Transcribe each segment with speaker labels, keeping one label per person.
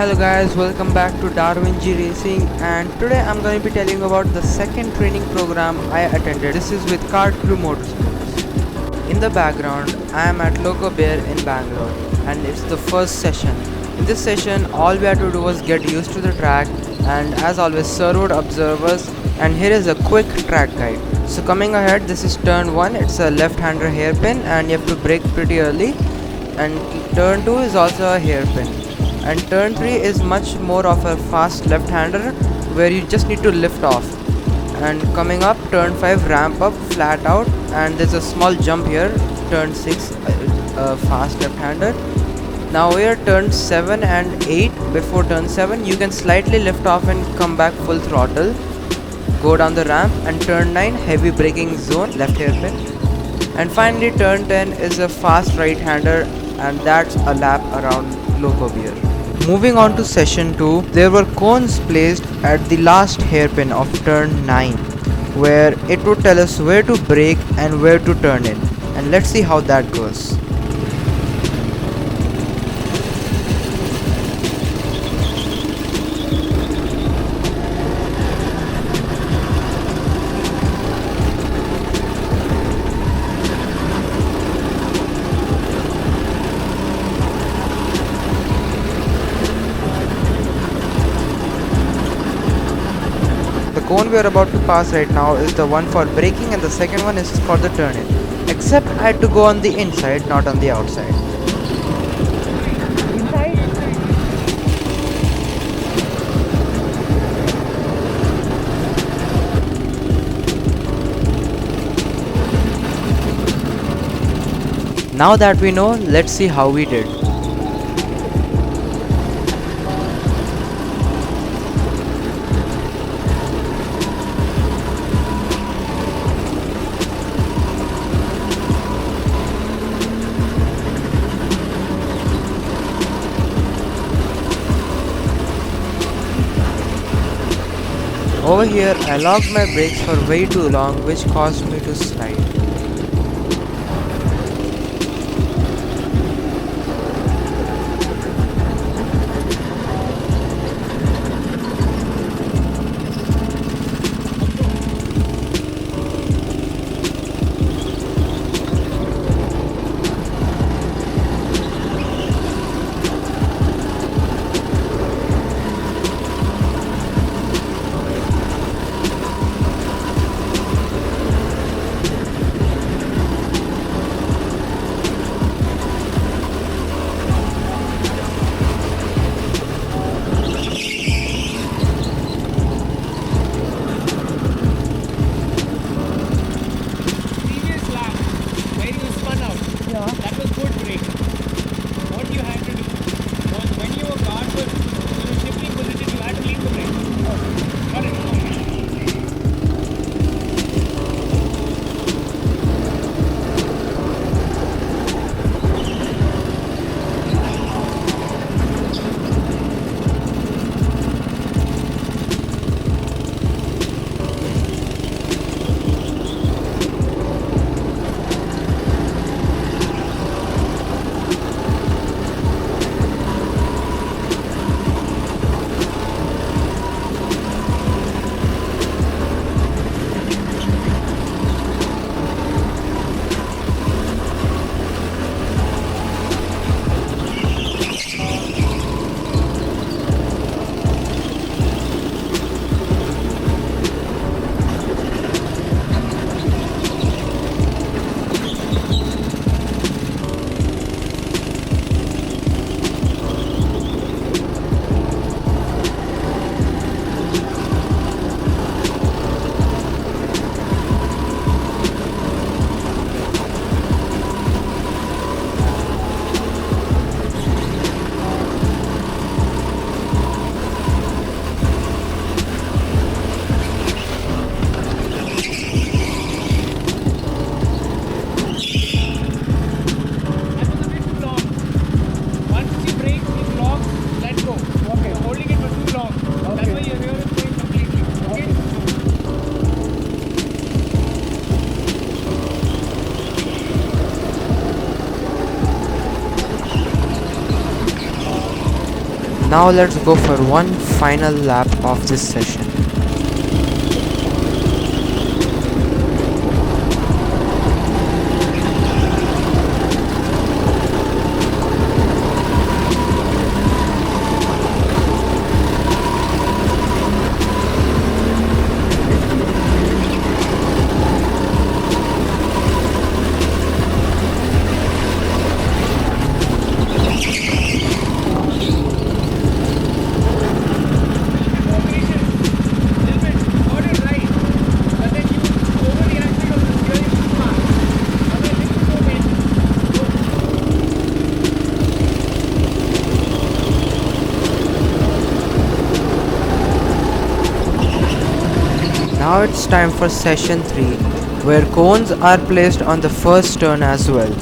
Speaker 1: Hello guys, welcome back to Darwin G Racing, and today I'm going to be telling you about the second training program I attended. This is with Kartkrew Motorsports. In the background, I am at Loco Bear in Bangalore and it's the first session. In this session, all we had to do was get used to the track, and as always servoed observers, and here is a quick track guide. So coming ahead, this is turn 1, it's a left-hander hairpin and you have to brake pretty early, and turn 2 is also a hairpin, and turn 3 is much more of a fast left-hander where you just need to lift off. And coming up, turn 5 ramp up flat out, and there's a small jump here. Turn 6 fast left-hander. Now here turn 7 and 8. Before turn 7 you can slightly lift off and come back full throttle, go down the ramp, and turn 9 heavy braking zone left hairpin. And finally turn 10 is a fast right-hander, and that's a lap around Loco Beer. Moving on to session 2, there were cones placed at the last hairpin of turn 9 where it would tell us where to brake and where to turn in, and let's see how that goes. The cone we are about to pass right now is the one for braking, and the second one is for the turn in. Except I had to go on the inside, not on the outside. Now that we know, let's see how we did. Over here, I locked my brakes for way too long, which caused me to slide. Now let's go for one final lap of this session. Now it's time for session 3, where cones are placed on the first turn as well.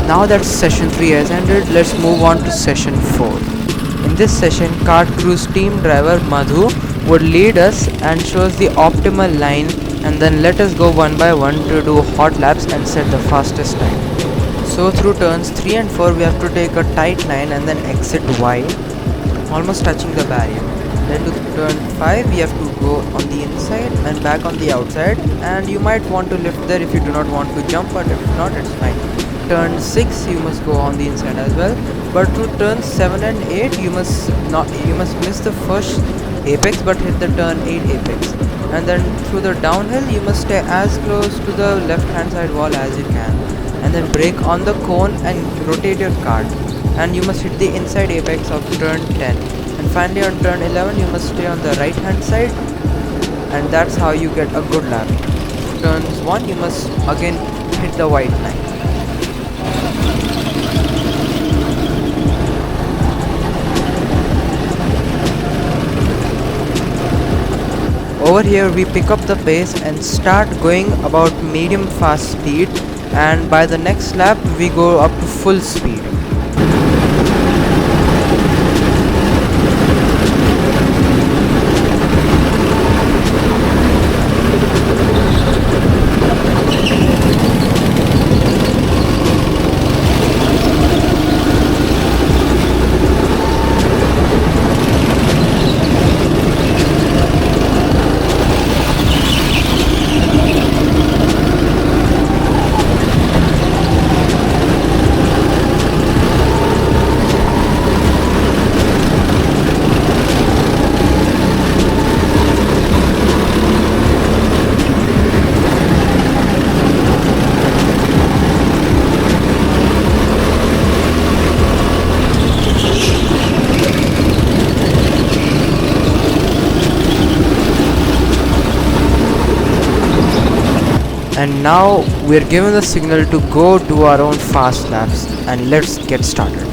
Speaker 1: Now that session 3 has ended, let's move on to session 4. In this session, Kartkrew's team driver Madhu would lead us and show us the optimal line, and then let us go one by one to do hot laps and set the fastest time. So through turns 3 and 4 we have to take a tight line and then exit wide, almost touching the barrier. Then to turn 5 we have to go on the inside and back on the outside, and you might want to lift there if you do not want to jump, but if not, it's fine. Turn 6 you must go on the inside as well, but through turns 7 and 8 you must miss the first apex but hit the turn 8 apex, and then through the downhill you must stay as close to the left hand side wall as you can, and then brake on the cone and rotate your kart, and you must hit the inside apex of turn 10, and finally on turn 11 you must stay on the right hand side, and that's how you get a good lap. Turns 1 you must again hit the white line. Over here we pick up the pace and start going about medium fast speed, and by the next lap we go up to full speed. And now we're given the signal to go do our own fast laps, and let's get started.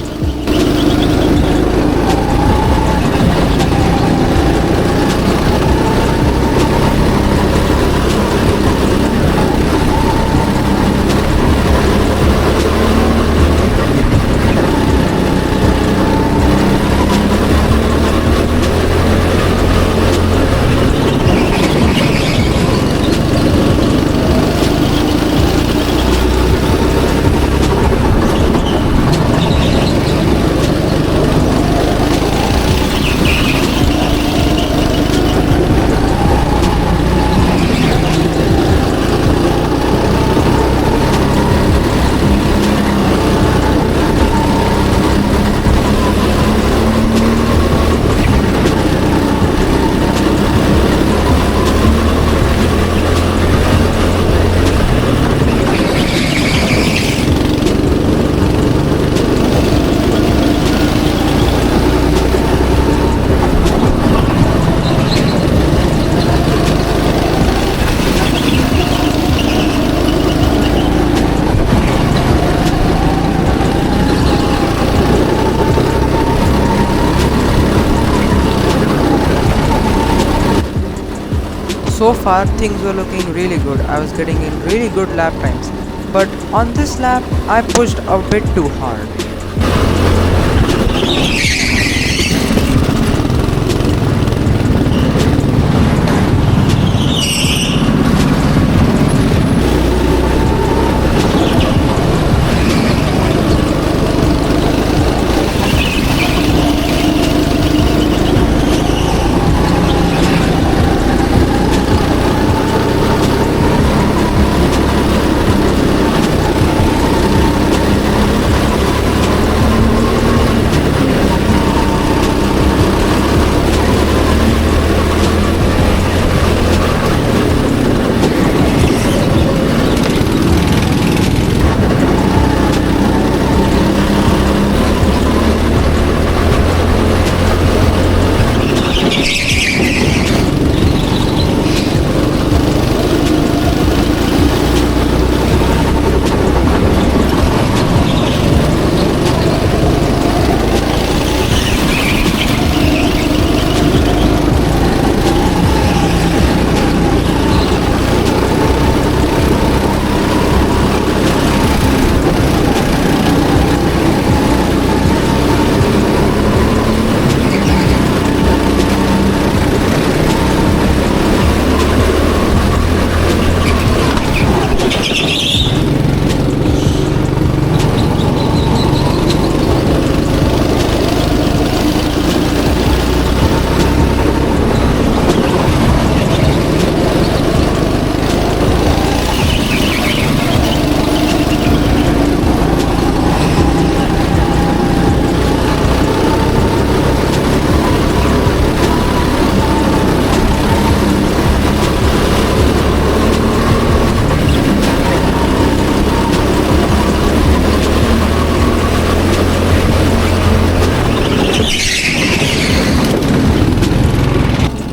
Speaker 1: So far things were looking really good. I was getting in really good lap times. But on this lap I pushed a bit too hard.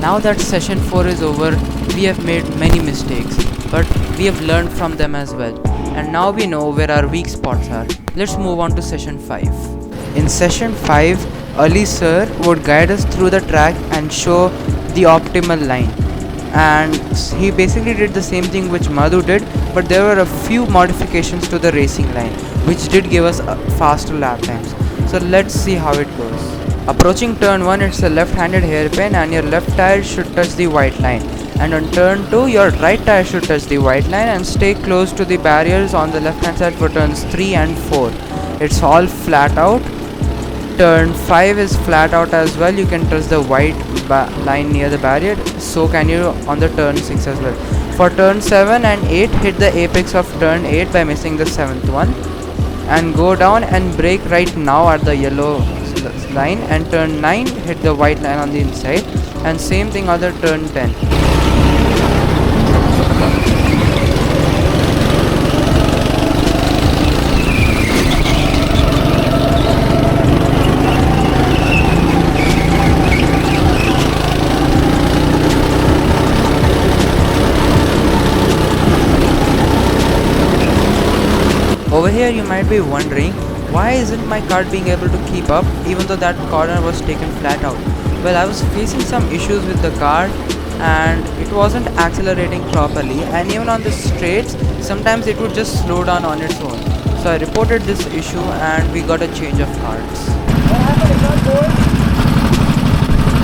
Speaker 1: Now that session 4 is over, we have made many mistakes, but we have learned from them as well. And now we know where our weak spots are. Let's move on to session 5. In session 5, Ali sir would guide us through the track and show the optimal line. And he basically did the same thing which Madhu did, but there were a few modifications to the racing line, which did give us faster lap times. So let's see how it goes. Approaching turn 1, it's a left-handed hairpin and your left tire should touch the white line. And on turn 2, your right tire should touch the white line and stay close to the barriers on the left-hand side for turns 3 and 4. It's all flat out. Turn 5 is flat out as well. You can touch the white line near the barrier. So can you on the turn 6 as well. For turn 7 and 8, hit the apex of turn 8 by missing the 7th one. And go down and brake right now at the yellow line, and turn 9 hit the white line on the inside, and same thing on the turn 10. here you might be wondering, why isn't my kart being able to keep up even though that corner was taken flat out? Well, I was facing some issues with the kart and it wasn't accelerating properly, and even on the straights sometimes it would just slow down on its own. So I reported this issue and we got a change of karts.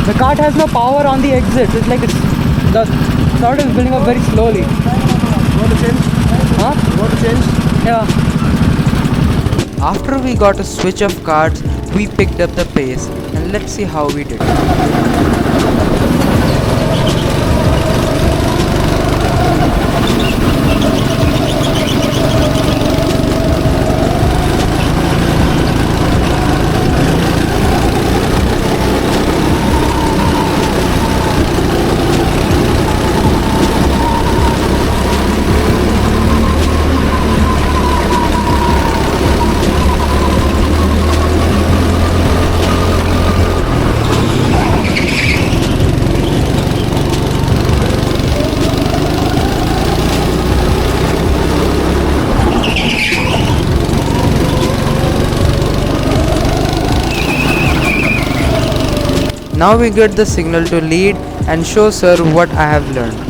Speaker 2: The kart has no power on the exit. It's like the kart is building up very slowly.
Speaker 3: You want to change?
Speaker 2: Huh?
Speaker 3: You want to change?
Speaker 2: Yeah.
Speaker 1: After we got a switch of karts, we picked up the pace, and let's see how we did. Now we get the signal to lead and show sir what I have learned.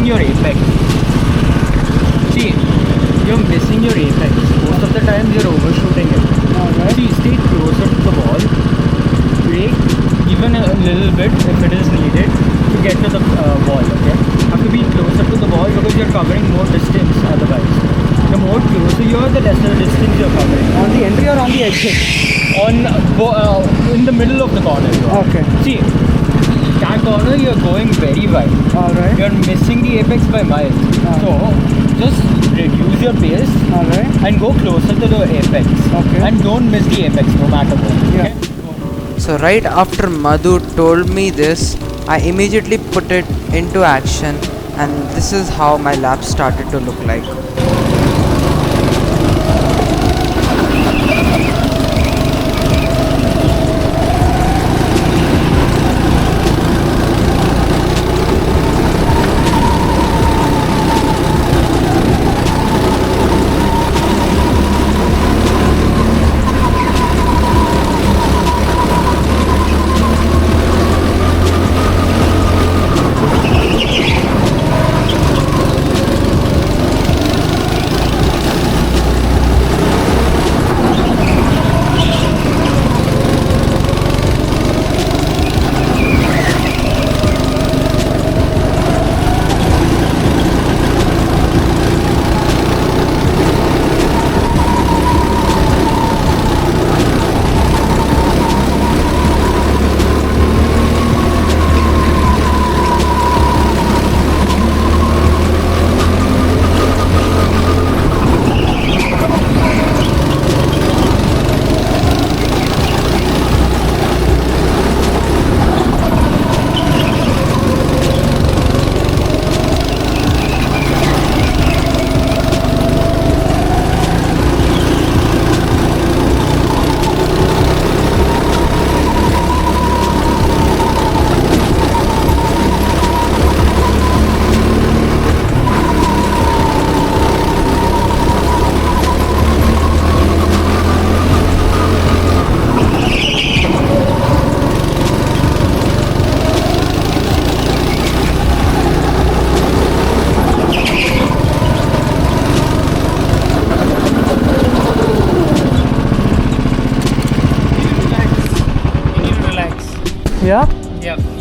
Speaker 2: Your apex. See, you're missing your apex. Most of the time you're overshooting it. Right. See, stay closer to the wall. Brake even a little bit if it is needed to get to the wall. Okay, have to be closer to the wall because you're covering more distance otherwise. The more closer you are, the lesser distance you're covering. On the entry or on the exit? On in the middle of the corner. Okay. See, that corner you're going very wide. Alright. You're missing the apex by miles. So just reduce your pace. Alright. And go closer to the apex. Okay. And don't miss the apex no matter what. Yeah. Okay?
Speaker 1: So right after Madhu told me this, I immediately put it into action, and this is how my lap started to look like.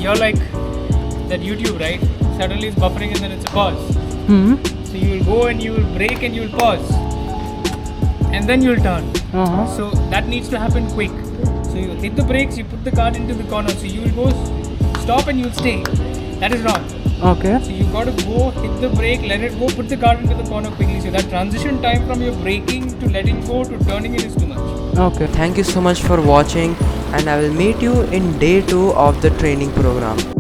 Speaker 3: you're like that YouTube, right? Suddenly it's buffering and then it's a pause.
Speaker 2: Hmm.
Speaker 3: So you will go and you will brake and you will pause, and then you'll turn. So that needs to happen quick. So you hit the brakes, you put the car into the corner. So you will go stop and you'll stay. That is wrong.
Speaker 2: Okay.
Speaker 3: So you got to go, hit the brake, let it go, put the car into the corner quickly. So that transition time from your braking to letting go to turning it is too much.
Speaker 2: Okay.
Speaker 1: Thank you so much for watching, and I will meet you in day 2 of the training program.